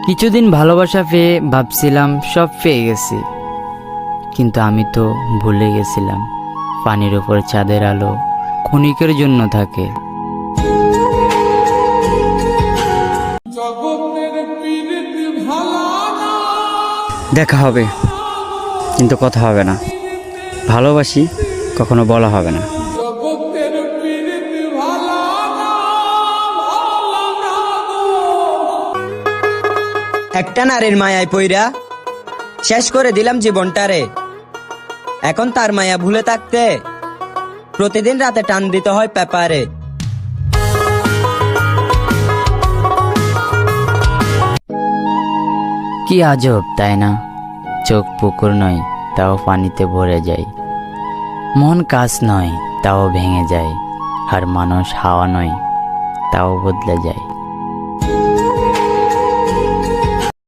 কিছুদিন ভালোবাসা পেয়ে ভাবছিলাম সব পেয়ে গেছি, কিন্তু আমি তো ভুলে গেছিলাম পানির উপর চাঁদের আলো ক্ষণিকের জন্য থাকে। দেখা হবে কিন্তু কথা হবে না, ভালোবাসি কখনো বলা হবে না। একটা নারীর মায়ায় পইরা শেষ করে দিলাম জীবনটারে। এখন তার মায়া ভুলে থাকতে প্রতিদিন রাতে টান দিতে হয় পেপারে। কি আজব তাই না, চোখ পুকুর নয় তাও পানিতে ভরে যায়, মন কাজ নয় তাও ভেঙে যায়, আর মানুষ হাওয়া নয় তাও বদলে যায়।